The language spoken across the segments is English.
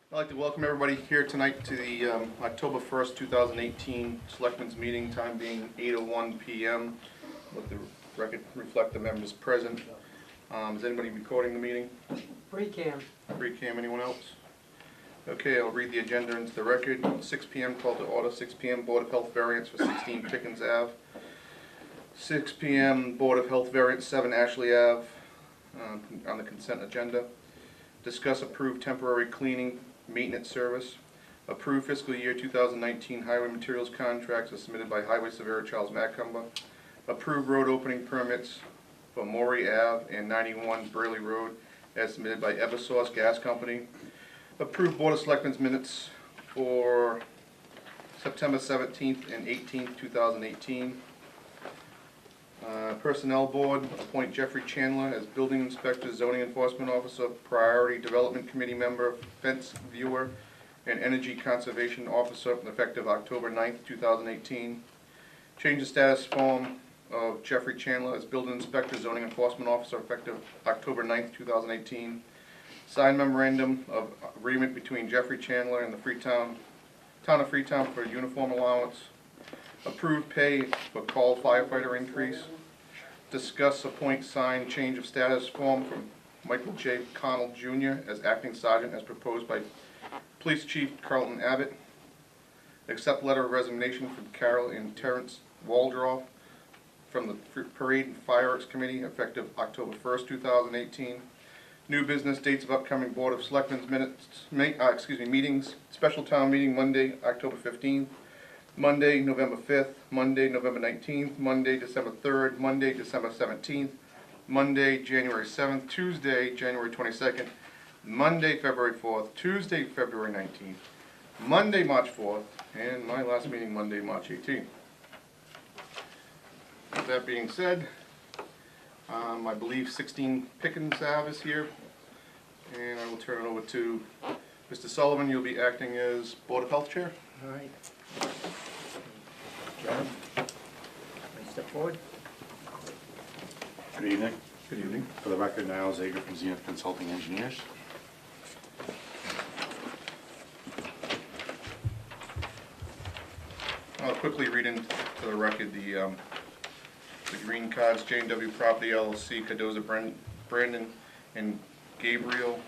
I'd like to welcome everybody here tonight to the October 1st, 2018 Selectmen's meeting, time being 8:01 p.m. Let the record reflect the members present. Is anybody recording the meeting? Free cam. Free cam, anyone else? Okay, I'll read the agenda into the record. 6 p.m. call to order. 6 p.m. Board of Health variance for 16 Pickens Ave. 6 p.m. Board of Health variance 7 Ashley Ave on the consent agenda. Discuss approve temporary cleaning maintenance service. Approve fiscal year 2019 highway materials contracts as submitted by Highway Surveyor Charles Macumber. Approve road opening permits for Maury Ave and 91 Burley Road as submitted by Eversource Gas Company. Approve Board of Selectmen's minutes for September 17th and 18th, 2018. Personnel Board, appoint Jeffrey Chandler as Building Inspector, Zoning Enforcement Officer, Priority Development Committee Member, Fence Viewer, and Energy Conservation Officer effective October 9th, 2018. Change the status form of Jeffrey Chandler as Building Inspector, Zoning Enforcement Officer effective October 9th, 2018. Sign memorandum of agreement between Jeffrey Chandler and the Town of Freetown for uniform allowance. Approve pay for call firefighter increase. Discuss appoint sign change of status form from Michael J. Connell Jr. as acting sergeant as proposed by Police Chief Carlton Abbott. Accept letter of resignation from Carol and Terrence Waldroff from the Parade and Fireworks Committee effective October 1st, 2018. New business, dates of upcoming Board of Selectmen's meetings. Special town meeting Monday, October 15th. Monday, November 5th, Monday, November 19th, Monday, December 3rd, Monday, December 17th, Monday, January 7th, Tuesday, January 22nd, Monday, February 4th, Tuesday, February 19th, Monday, March 4th, and my last meeting, Monday, March 18th. With that being said, I believe 16 Pickens Ave is here, and I will turn it over to Mr. Sullivan. You'll be acting as Board of Health Chair. All right. John, step forward. Good evening. Good evening. For the record, Niall Zager from Zenith Consulting Engineers. I'll quickly read into the record the green cards, J&W Property LLC, Cardoza Brandon and Gabriel,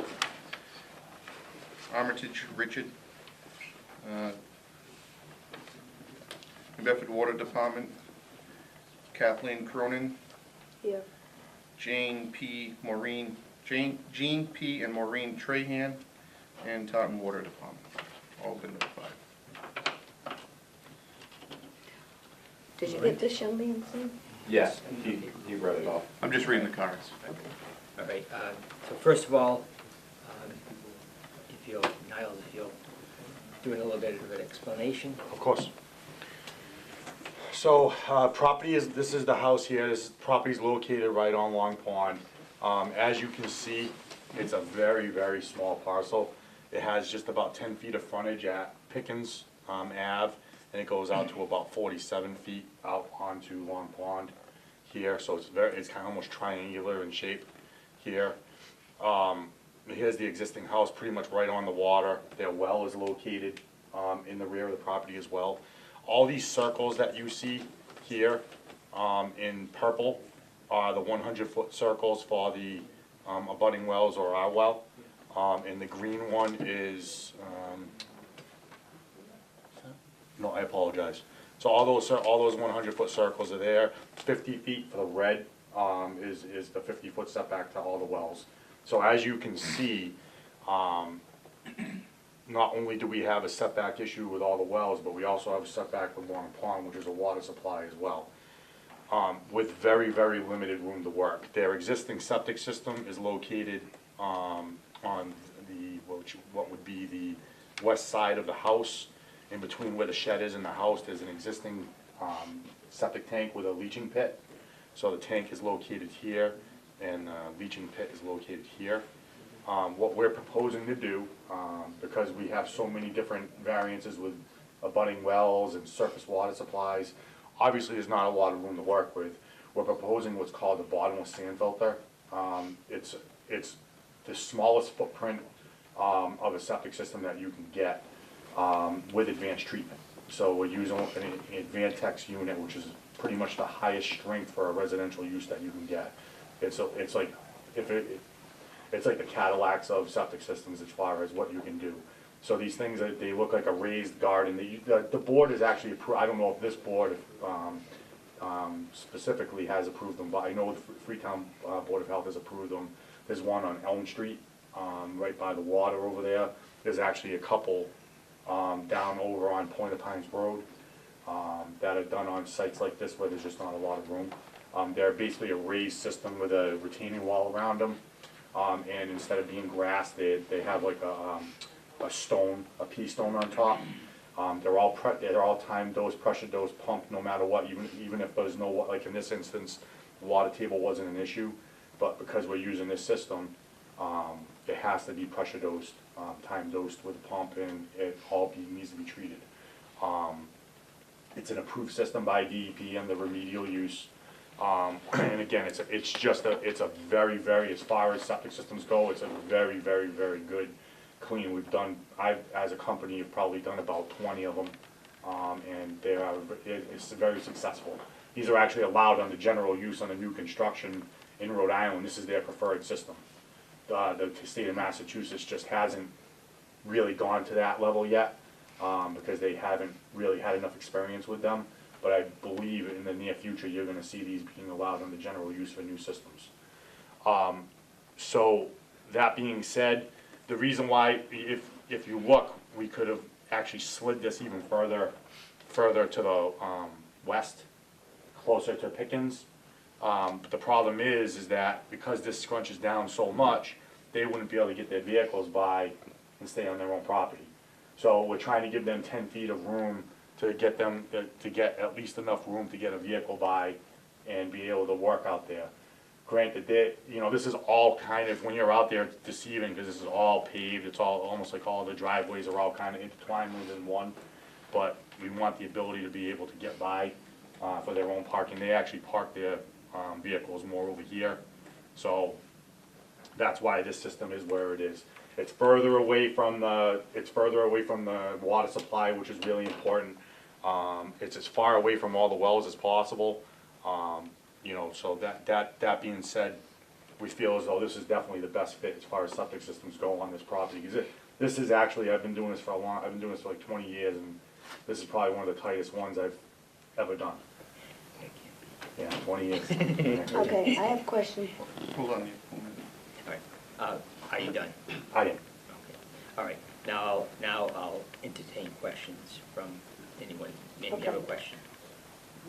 Armitage Richard, New Bedford Water Department, Kathleen Cronin, Here. Jean P. and Maureen Trahan, and Taunton Water Department. All been notified. Did you get this, young man, please? Yes, he read it off. I'm just reading the cards. All right. So first of all, Niall, if you'll do a little bit of an explanation. Of course. So, this is the house here. This property is located right on Long Pond. As you can see, it's a very, very small parcel. It has just about 10 feet of frontage at Pickens Ave, and it goes out to about 47 feet out onto Long Pond here. So it's kind of almost triangular in shape here. Here's the existing house, pretty much right on the water. Their well is located in the rear of the property as well. All these circles that you see here in purple are the 100-foot circles for the abutting wells or our well. And the green one is, no, I apologize. So all those 100-foot circles are there. 50 feet for the red is the 50-foot setback to all the wells. So as you can see, not only do we have a setback issue with all the wells, but we also have a setback with Long Pond, which is a water supply as well, with very, very limited room to work. Their existing septic system is located on what would be the west side of the house. In between where the shed is and the house, there's an existing septic tank with a leaching pit. So the tank is located here, and the leaching pit is located here. What we're proposing to do, because we have so many different variances with abutting wells and surface water supplies, obviously there's not a lot of room to work with. We're proposing what's called the bottomless sand filter. It's the smallest footprint of a septic system that you can get, with advanced treatment. So we're using an Advantex unit, which is pretty much the highest strength for a residential use that you can get. It's like, it's like the Cadillacs of septic systems as far as what you can do. So these things, they look like a raised garden. The board is actually I don't know if this board specifically has approved them, but I know the Freetown Board of Health has approved them. There's one on Elm Street, right by the water over there. There's actually a couple down over on Point of Pines Road that are done on sites like this where there's just not a lot of room. They're basically a raised system with a retaining wall around them. And instead of being grass, they have like a stone, a pea stone on top. They're all time dose, pressure dose pumped no matter what, even if there's no, like in this instance, the water table wasn't an issue. But because we're using this system, it has to be pressure dosed, time dosed with a pump, and it all needs to be treated. It's an approved system by DEP and the remedial use. And again, it's a very, very, as far as septic systems go, it's a very, very, very good clean. As a company, have probably done about 20 of them, and it's very successful. These are actually allowed under general use on a new construction in Rhode Island. This is their preferred system. The state of Massachusetts just hasn't really gone to that level yet, because they haven't really had enough experience with them. But I believe in the near future, you're gonna see these being allowed under general use for new systems. So, that being said, the reason why, if you look, we could have actually slid this even further to the west, closer to Pickens. But the problem is that because this scrunches down so much, they wouldn't be able to get their vehicles by and stay on their own property. So we're trying to give them 10 feet of room to get them, to get at least enough room to get a vehicle by and be able to work out there. Granted, this is all kind of, when you're out there, it's deceiving because this is all paved. It's all almost like all the driveways are all kind of intertwined within one. But we want the ability to be able to get by for their own parking. They actually park their vehicles more over here. So that's why this system is where it is. It's further away from the water supply, which is really important. It's as far away from all the wells as possible. So that being said, we feel as though this is definitely the best fit as far as septic systems go on this property. Because this is actually, I've been doing this for like 20 years, and this is probably one of the tightest ones I've ever done. Yeah, 20 years. Okay, I have a question. Hold on. All right, are you done? I am. Okay, all right, now I'll entertain questions from anyone, maybe you have a Okay. question.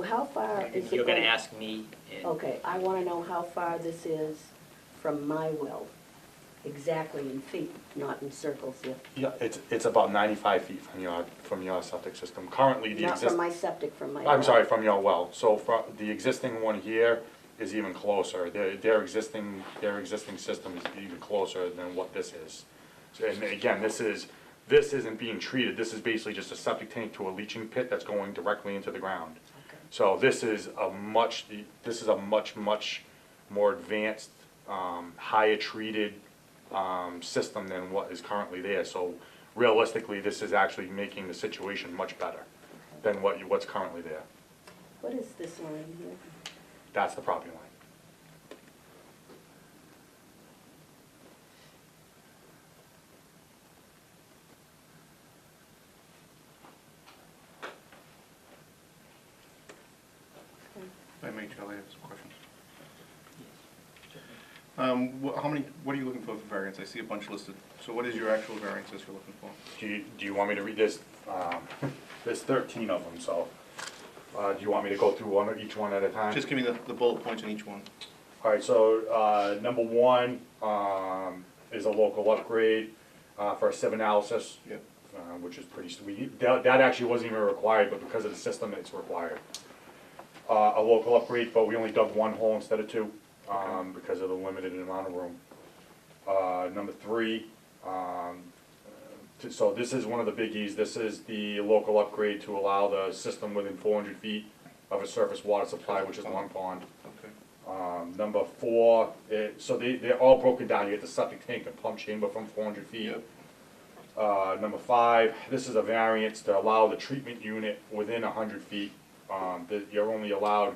How far is it You're gonna going- ask me, and Okay, I want to know how far this is from my well, exactly in feet, not in circles here. Yeah, it's about 95 feet from your septic system. Currently, the Not existing. from my septic, from my. I'm sorry, from your well. So from the existing one here is even closer. Their existing system is even closer than what this is. So, and again, this isn't being treated. This is basically just a septic tank to a leaching pit that's going directly into the ground. Okay. So this is a much more advanced, higher treated system than what is currently there. So realistically, this is actually making the situation much better than what's currently there. What is this line here? That's the property line. If I may, Charlie, I have some questions. What are you looking for variance? I see a bunch listed. So what is your actual variances you're looking for? Do you want me to read this? There's 13 of them, so do you want me to go through each one at a time? Just give me the bullet points on each one. All right, so number one is a local upgrade for a sieve analysis, Yep. which is pretty sweet. That actually wasn't even required, but because of the system, it's required. A local upgrade, but we only dug one hole instead of two because of the limited amount of room. Number three, so this is one of the biggies. This is the local upgrade to allow the system within 400 feet of a surface water supply, which is Long Pond. Okay. Number four, so they're all broken down. You get the septic tank and pump chamber from 400 feet. Yep. Number 5, this is a variance to allow the treatment unit within 100 feet. You're only allowed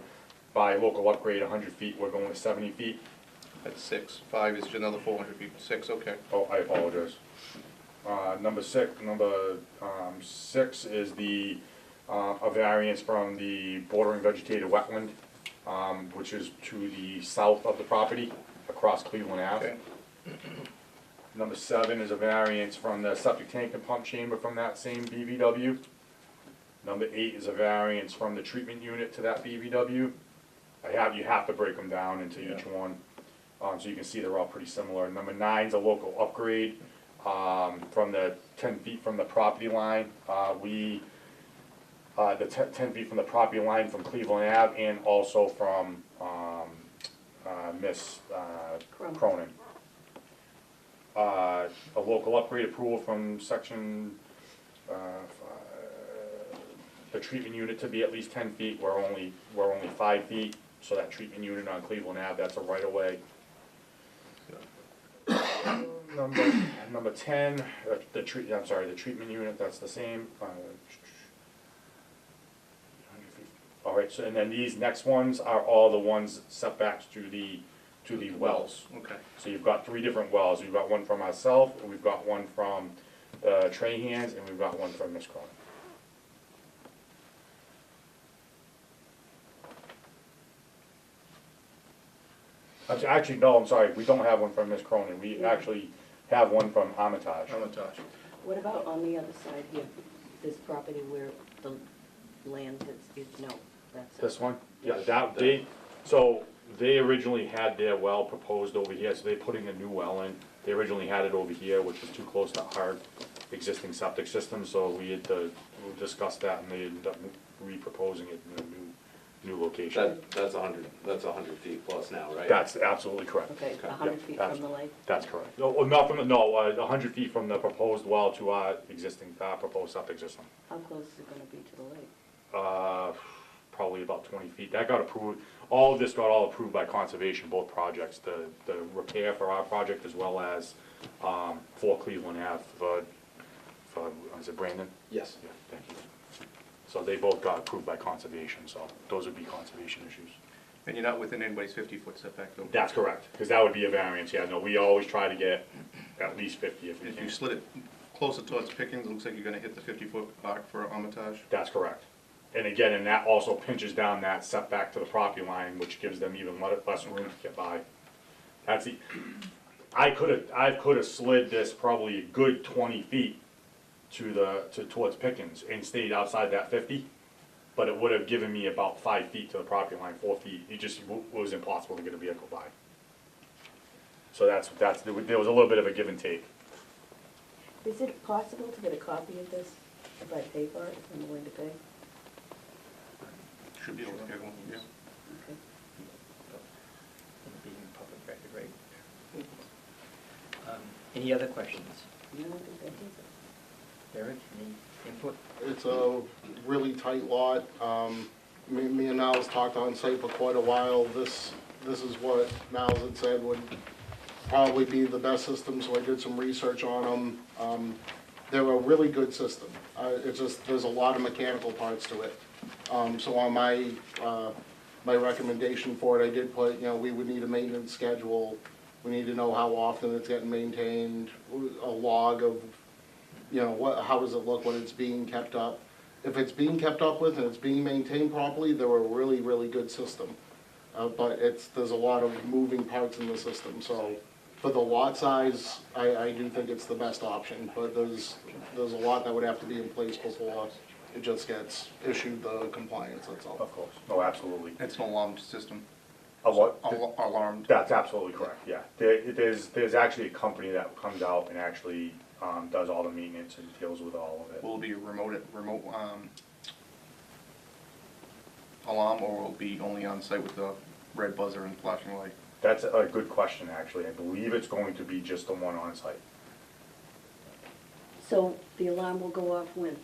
by local upgrade 100 feet, we're going to 70 feet. That's 6. 5 is another 400 feet. 6, okay. Oh, I apologize. Number 6 is a variance from the bordering vegetated wetland, which is to the south of the property, across Cleveland Ave. Okay. Number 7 is a variance from the septic tank and pump chamber from that same BVW. Number 8 is a variance from the treatment unit to that BVW. You have to break them down into each one, so you can see they're all pretty similar. Number 9 is a local upgrade from the 10 feet from the property line. The 10 feet from the property line from Cleveland Ave and also from Miss Cronin. A local upgrade approval from section, the treatment unit to be at least 10 feet, we're only 5 feet, so that treatment unit on Cleveland Ave, that's a right of way. Number 10, the treatment unit, that's the same. All right, so, and then these next ones are all the ones setbacks to the wells. Okay. So you've got 3 different wells. We've got one from ourselves, we've got one from Trahans, and we've got one from Miss Cronin. Actually, no, I'm sorry, we don't have one from Miss Cronin. We actually have one from Armitage. Armitage. What about on the other side here, this property where the land is, no, that's. This one? Yeah, so they originally had their well proposed over here, so they're putting a new well in. They originally had it over here, which was too close to our existing septic system, so we had to discuss that, and they ended up re-proposing it in a new location. That's 100 feet plus now, right? That's absolutely correct. Okay, Yeah, 100 feet that's- from the lake? That's correct. No, not from, no, 100 feet from the proposed well to our existing, proposed septic system. How close is it gonna be to the lake? Probably about 20 feet. That got approved, all of this got all approved by conservation, both projects, the repair for our project as well as for Cleveland Ave, is it Brandon? Yes. Yeah, thank you. So they both got approved by conservation, so those would be conservation issues. And you're not within anybody's 50-foot setback, though? That's correct, because that would be a variance, yeah, no, we always try to get at least 50 if we If can. you slid it closer towards Pickens, it looks like you're gonna hit the 50-foot arc for Armitage. That's correct. And again, and that also pinches down that setback to the property line, which gives them even less room to get by. That's the, I could have slid this probably a good 20 feet towards Pickens and stayed outside that 50, but it would have given me about 5 feet to the property line, 4 feet. It was impossible to get a vehicle by. So there was a little bit of a give and take. Is it possible to get a copy of this if I pay for it, if I'm willing to pay? Should be able to get one, yeah. Okay. It'll be in public record, right? Any other questions? No, I think that is it. Eric, any input? It's a really tight lot. Me and Niles talked on site for quite a while. This is what Niles had said would probably be the best system, so I did some research on them. They're a really good system. It's just, there's a lot of mechanical parts to it. So on my recommendation for it, I did put, we would need a maintenance schedule. We need to know how often it's getting maintained, a log of, how does it look when it's being kept up. If it's being kept up with and it's being maintained properly, they're a really, really good system. But there's a lot of moving parts in the system, so for the lot size, I do think it's the best option, but there's a lot that would have to be in place before it just gets issued the compliance, that's all. Of course. No, absolutely. It's an alarmed system. A what? Alarmed. That's absolutely correct, yeah. There's actually a company that comes out and actually does all the maintenance and deals with all of it. Will it be a remote alarm, or will it be only on site with the red buzzer and flashing light? That's a good question, actually. I believe it's going to be just the one on site. So the alarm will go off when?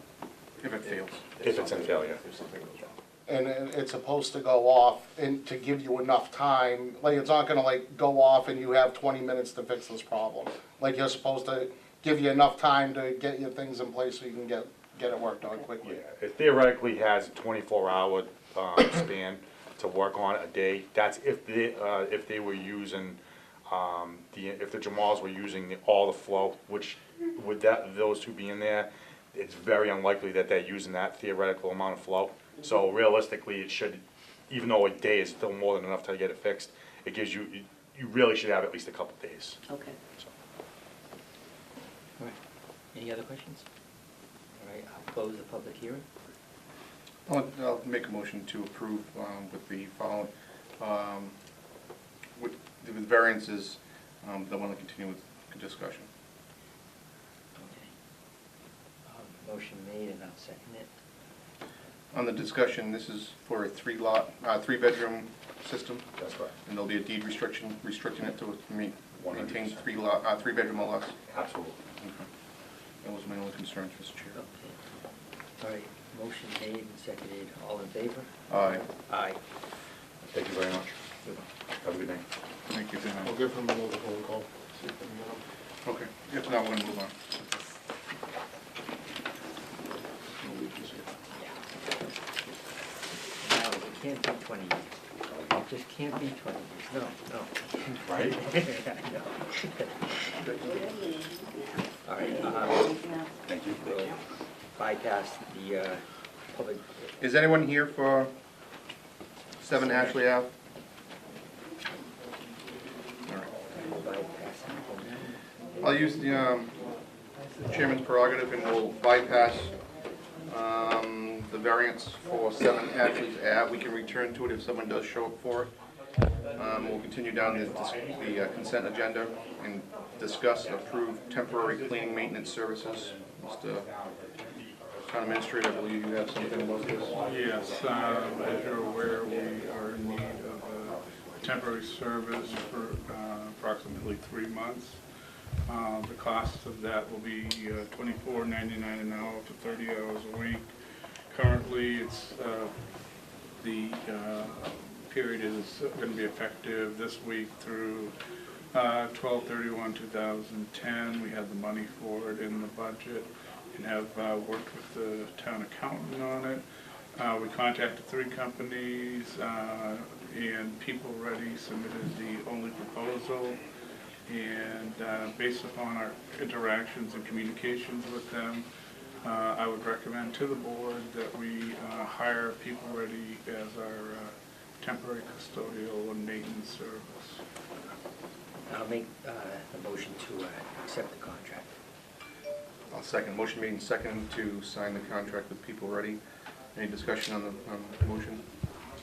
If it fails. If it's in failure. If something goes wrong. And it's supposed to go off and to give you enough time, like, it's not gonna like go off and you have 20 minutes to fix this problem. Like, you're supposed to, give you enough time to get your things in place so you can get it worked on Yeah, quickly. it theoretically has a 24-hour span to work on a day. That's if they were using, if the Jamals were using all the flow, which with those two being there, it's very unlikely that they're using that theoretical amount of flow. So realistically, it should, even though a day is still more than enough to get it fixed, it gives you, you really should have at least a couple days. Okay. So. All right. Any other questions? All right, I'll close the public hearing. I'll make a motion to approve with the following, with variances, that want to continue with discussion. Okay. Motion made, and I'll second it. On the discussion, this is for a three-bedroom system, That's right. and there'll be a deed restriction, restricting it to maintain 100%. three-bedroom or less. Absolutely. Okay. That was my only concerns, Mr. Chair. Okay. All right, motion made and seconded. All in favor? Aye. Aye. Thank you very much. Have a good night. Thank you. Good I'll night. give him another phone call. See if I can get him. Okay, if not, we're gonna move on. No, it can't be 20 years. It just can't be 20 years. No, no. Right? I know. All right, Thank you. we'll bypass the public. Is anyone here for 7 Ashley Ave? All right. We'll bypass that. I'll use the chairman's prerogative and we'll bypass the variance for 7 Ashley's Ave. We can return to it if someone does show up for it. We'll continue down the consent agenda and discuss approve temporary cleaning maintenance services. Mr. Town Administrator, I believe you have something about this? Yes, as you're aware, we are in need of a temporary service for approximately 3 months. The cost of that will be $24.99 an hour for 30 hours a week. Currently, it's the period is going to be effective this week through 12/31/2010. We have the money for it in the budget and have worked with the town accountant on it. We contacted 3 companies and People Ready submitted the only proposal. And based upon our interactions and communications with them, I would recommend to the board that we hire People Ready as our temporary custodial and maintenance service. I'll make the motion to accept the contract. I'll second. Motion made and seconded to sign the contract with People Ready. Any discussion on the motion?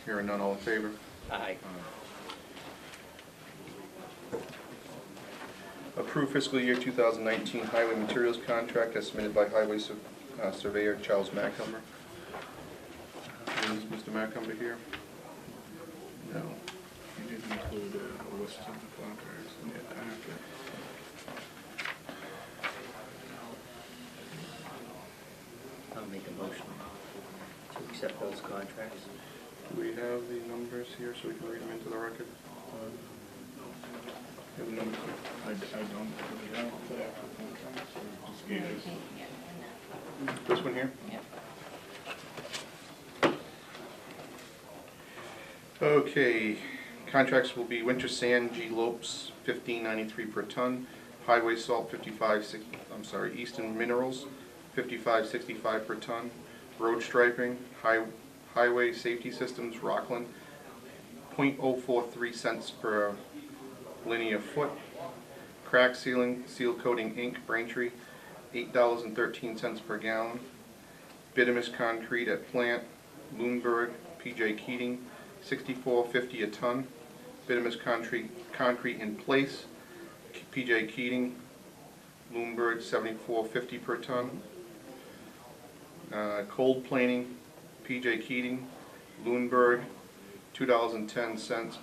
Hearing none, all in favor? Aye. Approve fiscal year 2019 highway materials contract as submitted by Highway Surveyor Charles Macumber. Is Mr. Macumber here? No. You did include a list of the contracts in the packet. I'll make a motion to accept those contracts. Do we have the numbers here so we can read them into the record? You have the numbers here? I don't really have the actual contracts. So just gave us- This one here? Okay, contracts will be winter sand, G Lopes, $15.93 per ton, highway salt, Easton Minerals, $55.65 per ton, road striping, highway safety systems, Rockland, .043 cents per linear foot, crack sealing, seal coating Inc., Braintree, $8.13 per gallon, bituminous concrete at plant, Bloomberg, P.J. Keating, $64.50 a ton, bituminous concrete in place, P.J. Keating, Bloomberg, $74.50 per ton, cold planing, P.J. Keating, Bloomberg, $2.10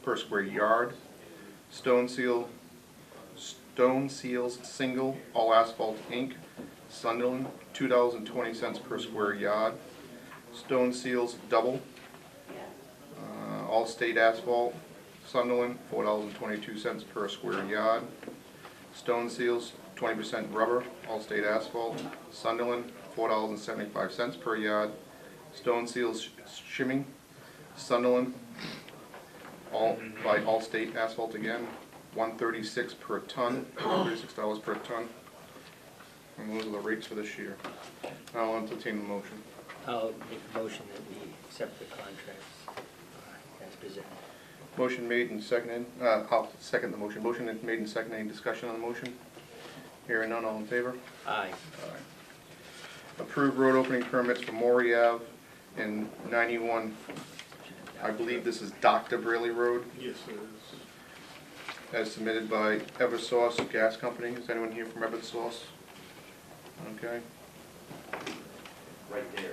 per square yard, Stone Seals Single, All Asphalt Inc., Sunderland, $2.20 per square yard, Stone Seals Double, All State Asphalt, Sunderland, $4.22 per square yard, Stone Seals, 20% rubber, All-State Asphalt. Sunderland, $4.75 per yard. Stone Seals shimming, Sunderland, by All-State Asphalt again, $136 per ton, $36 per ton. And those are the rates for this year. I'll entertain the motion. I'll make a motion that we accept the contracts as presented. Motion made and seconded, I'll second the motion. Motion is made and seconded. Any discussion on the motion? Hearing none, all in favor? Aye. Approved road opening permits for Maury Ave and 91, I believe this is Dr. Brayley Road, Yes, it is. as submitted by Eversource Gas Company. Is anyone here from Eversource? Okay. Right there.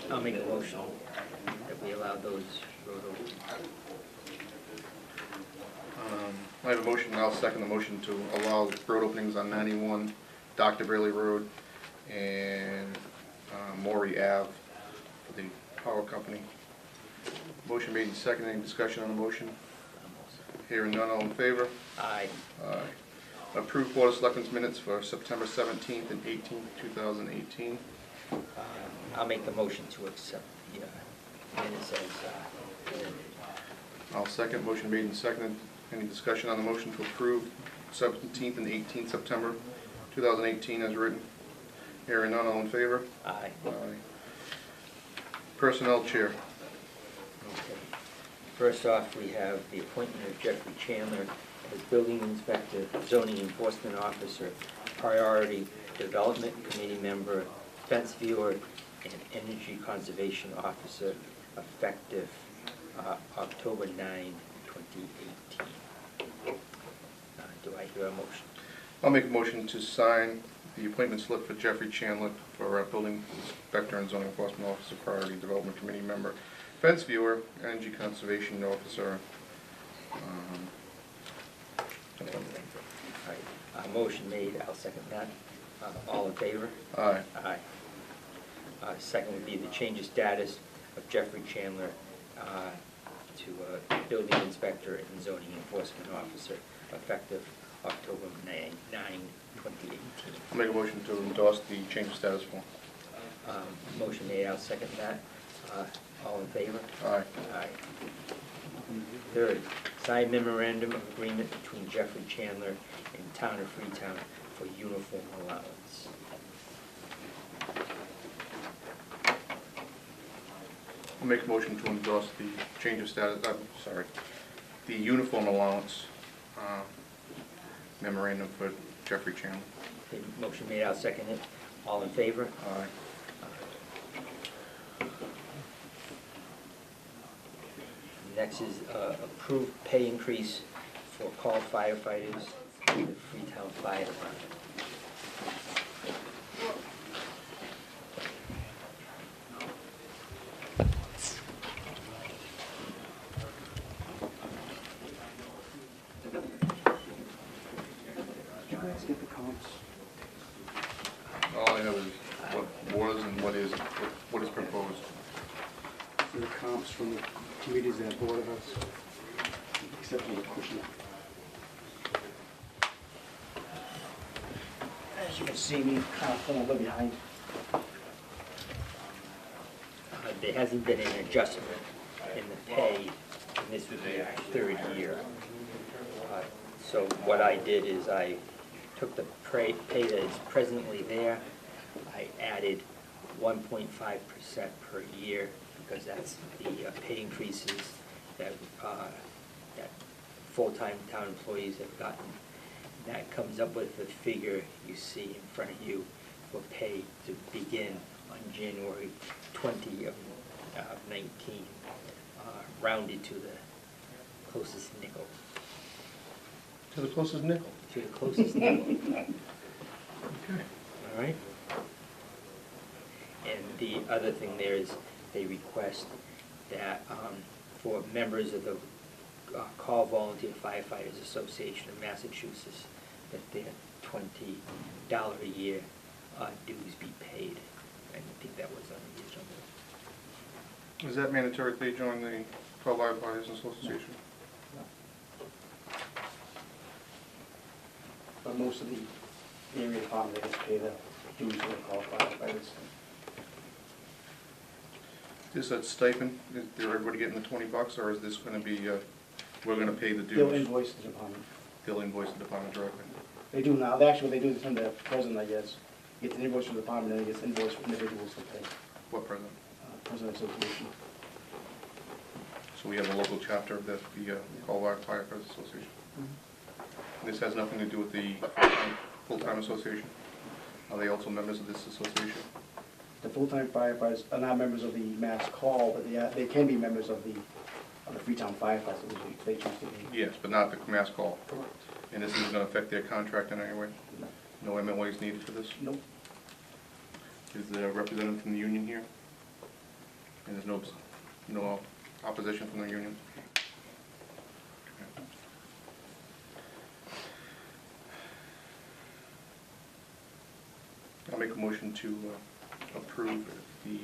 I'll make a motion that we allow those road openings. I have a motion, and I'll second the motion to allow road openings on 91 Dr. Brayley Road and Maury Ave for the power company. Motion made and seconded. Any discussion on the motion? Hearing none, all in favor? Aye. Aye. Approved Board of Selectmen's minutes for September 17th and 18th, 2018. I'll make the motion to accept the minutes as presented. I'll second. Motion made and seconded. Any discussion on the motion to approve 17th and 18th September 2018 as written? Hearing none, all in favor? Aye. Aye. Personnel Chair. Okay. First off, we have the appointment of Jeffrey Chandler as Building Inspector, Zoning Enforcement Officer, Priority Development Committee Member, Fence Viewer, and Energy Conservation Officer, effective October 9, 2018. Do I hear a motion? I'll make a motion to sign the appointment slip for Jeffrey Chandler for Building Inspector and Zoning Enforcement Officer, Priority Development Committee Member, Fence Viewer, Energy Conservation Officer. All right. Motion made, I'll second that. All in favor? Aye. Aye. Second would be the change of status of Jeffrey Chandler to Building Inspector and Zoning Enforcement Officer, effective October 9, 2018. I'll make a motion to endorse the change of status form. Motion made, I'll second that. All in favor? Aye. Aye. Third, sign memorandum of agreement between Jeffrey Chandler and Town of Freetown for uniform allowance. I'll make a motion to endorse the change of status, the uniform allowance memorandum for Jeffrey Chandler. Okay, motion made, I'll second it. All in favor? Aye. Next is approved pay increase for call firefighters in the Freetown Fire Department. Did you guys get the comps? All I have is what was and what is proposed. So the comps from the committees that board of us, except for the cushion. As you can see, we kind of fall a little behind. There hasn't been an adjustment in the pay, and this would be our third year. So what I did is I took the pay that is presently there, I added 1.5% per year, because that's the pay increases that full-time town employees have gotten. And that comes up with the figure you see in front of you for pay to begin on January 20 of 19, rounded to the closest nickel. To the closest nickel. To the closest nickel. Okay. All right? And the other thing there is they request that for members of the Call Volunteer Firefighters Association of Massachusetts, that their $20 a year dues be paid. I think that was unreasonable. Is that mandatory if they join the 12 Firefighters Association? but most of the area department, they just pay the dues for the qualified firefighters. Is this a stipend? Is everybody getting the $20, or is this gonna be, we're gonna pay the dues? They'll invoice the department. They'll invoice the department directly. They do now, actually, they do this from the president, I guess. Gets an invoice from the department, and then gets invoice for individuals to pay. What president? President Association. So we have a local chapter of the Colorado Firefighters Association. This has nothing to do with the full-time association? Are they also members of this association? The full-time firefighters are not members of the mass call, but they can be members of the Freetown Firefighters Association if they choose to be. Yes, but not the mass call. Correct. And this isn't gonna affect their contract in any way? No. No MOAs needed for this? Nope. Is there a representative from the union here? And there's no opposition from the union? I'll make a motion to approve the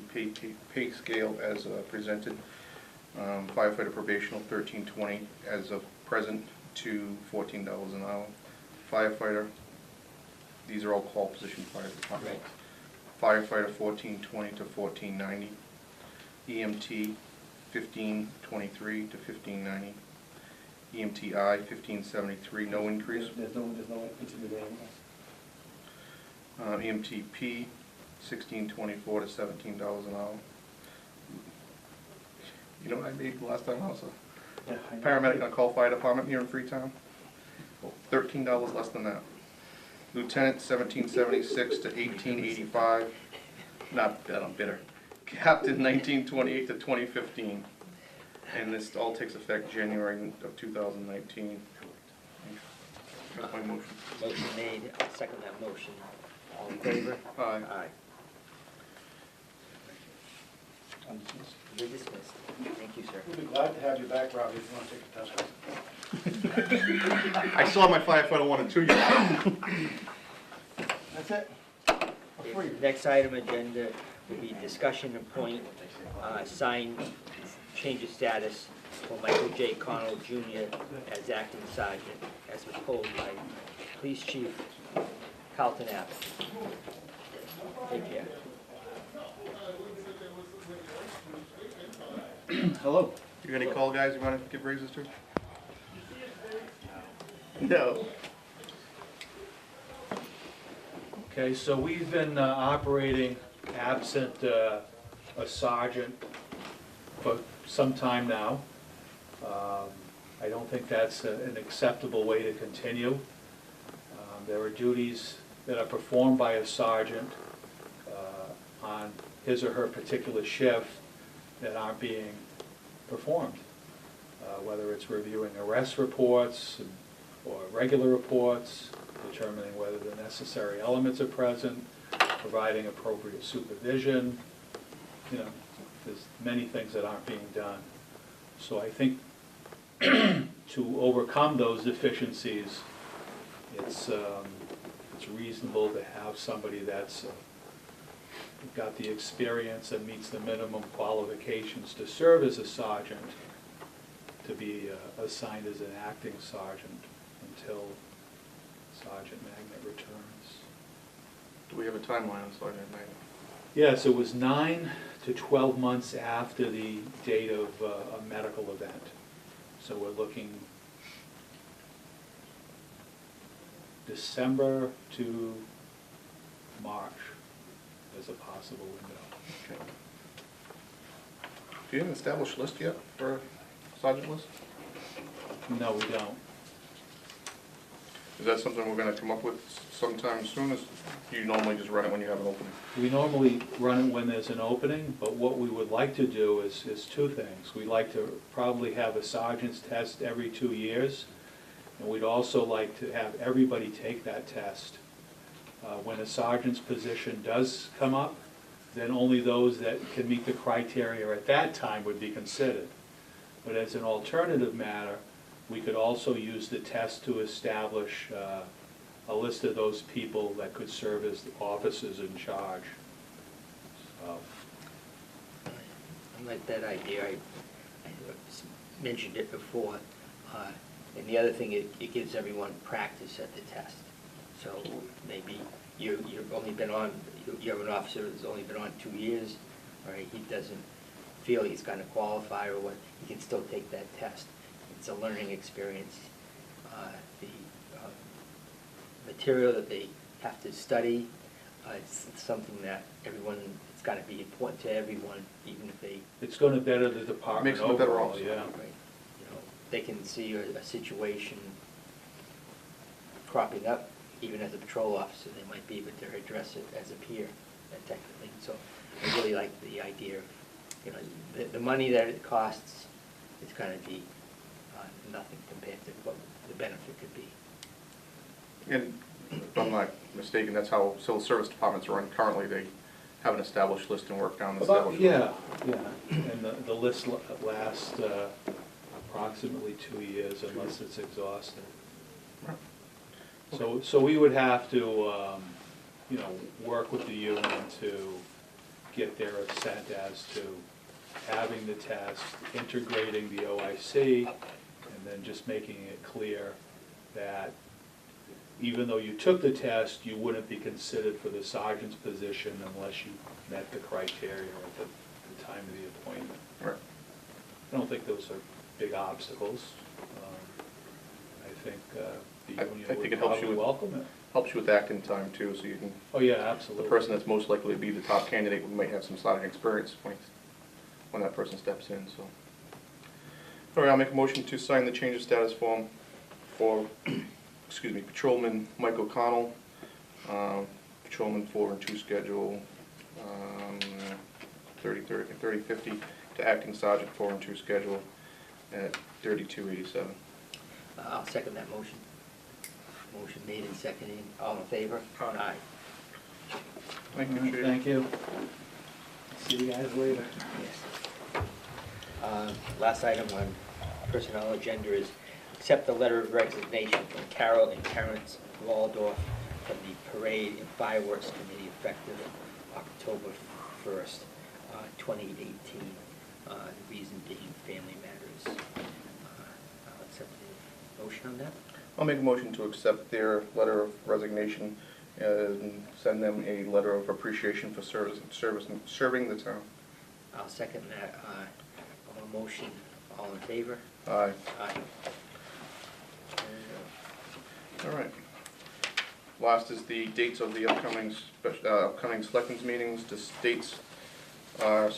pay scale as presented. Firefighter probational, $13.20 as of present to $14 an hour. Firefighter, these are all call position fire department. Firefighter, $14.20 to $14.90. EMT, $15.23 to $15.90. EMTI, $15.73, no increase. There's no intimidating. EMTP, $16.24 to $17 an hour. You know what I made last time I was a Yeah, I know. paramedic on call fire department here in Freetown? $13 less than that. Lieutenant, $17.76 to $18.85. Not that I'm bitter. Captain, $19.28 to $20.15. And this all takes effect January of 2019. That's my motion. Motion made, I'll second that motion. All in favor? Aye. Aye. I'm dismissed. You're dismissed. Thank you, sir. We'll be glad to have you back, Robbie, if you want to take the test. I saw my firefighter 1 and 2 years. That's it. Okay, next item agenda will be discussion and point, sign change of status for Michael J. Connell Jr. as acting sergeant, as proposed by Police Chief Carlton Abbott. Take care. Hello. You got any call guys you want to give raises to? No. Okay, so we've been operating absent a sergeant for some time now. I don't think that's an acceptable way to continue. There are duties that are performed by a sergeant on his or her particular shift that aren't being performed, whether it's reviewing arrest reports or regular reports, determining whether the necessary elements are present, providing appropriate supervision. You know, there's many things that aren't being done. So I think to overcome those deficiencies, it's reasonable to have somebody that's got the experience and meets the minimum qualifications to serve as a sergeant to be assigned as an acting sergeant until Sergeant Magnet returns. Do we have a timeline on Sergeant Magnet? Yes, it was 9 to 12 months after the date of a medical event. So we're looking December to March as a possible window. Okay. Do you have an established list yet for a sergeant list? No, we don't. Is that something we're gonna come up with sometime soon, or do you normally just run it when you have an opening? We normally run it when there's an opening, but what we would like to do is two things. We'd like to probably have a sergeant's test every 2 years, and we'd also like to have everybody take that test. When a sergeant's position does come up, then only those that can meet the criteria at that time would be considered. But as an alternative matter, we could also use the test to establish a list of those people that could serve as the officers in charge. So, I like that idea. I mentioned it before. And the other thing, it gives everyone practice at the test. So maybe you've only been on, you have an officer that's only been on 2 years, all right, he doesn't feel he's gonna qualify or what, he can still take that test. It's a learning experience. The material that they have to study, it's something that everyone, it's gotta be important to everyone, even if they, It's gonna better the department Makes them a better overall, officer. yeah. right, you know, they can see a situation cropping up, even as a patrol officer, they might be able to address it as a peer, that type of thing. So I really like the idea of, you know, the money that it costs is gonna be nothing compared to what the benefit could be. And if I'm not mistaken, that's how civil service departments run currently. They have an established list and work down the About, established list. yeah, and the list lasts approximately 2 years unless it's exhausted. Right. So we would have to, you know, work with the union to get their assent as to having the test, integrating the OIC, and then just making it clear that even though you took the test, you wouldn't be considered for the sergeant's position unless you met the criteria at the time of the appointment. Right. I don't think those are big obstacles. I think the I union think would it helps you probably with- welcome it. Helps you with acting time too, so you can, Oh, yeah, the absolutely. person that's most likely to be the top candidate might have some sergeant experience when that person steps in, so. All right, I'll make a motion to sign the change of status form for, excuse me, Patrolman Mike O'Connell, Patrolman 4 and 2 schedule, 30-50, to acting sergeant 4 and 2 schedule at 3287. I'll second that motion. Motion made and seconded, all in favor? Aye. Thank you, Chief. Thank you. See you guys later. Yes. Last item on personnel agenda is accept the letter of resignation from Carol and Terrence Waldorf from the Parade and Fireworks Committee effective October 1st, 2018. The reason being family matters. I'll accept the motion on that. I'll make a motion to accept their letter of resignation and send them a letter of appreciation for serving the town. I'll second that. Motion, all in favor? Aye. Aye. All right. Last is the dates of the upcoming selectmen's meetings. The dates are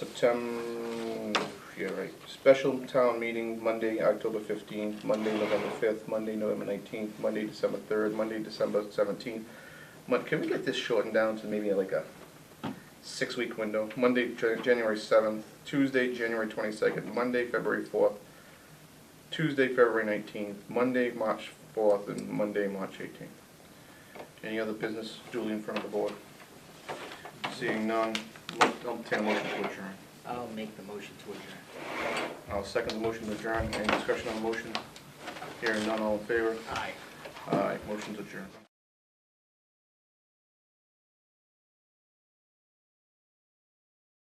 special town meeting, Monday, October 15th, Monday, November 5th, Monday, November 19th, Monday, December 3rd, Monday, December 17th. Can we get this shortened down to maybe like a 6-week window? Monday, January 7th, Tuesday, January 22nd, Monday, February 4th, Tuesday, February 19th, Monday, March 4th, and Monday, March 18th. Any other business duly in front of the board? Seeing none, I'll take a motion to adjourn. I'll make the motion to adjourn. I'll second the motion to adjourn. Any discussion on the motion? Hearing none, all in favor? Aye. Aye, motion's adjourned.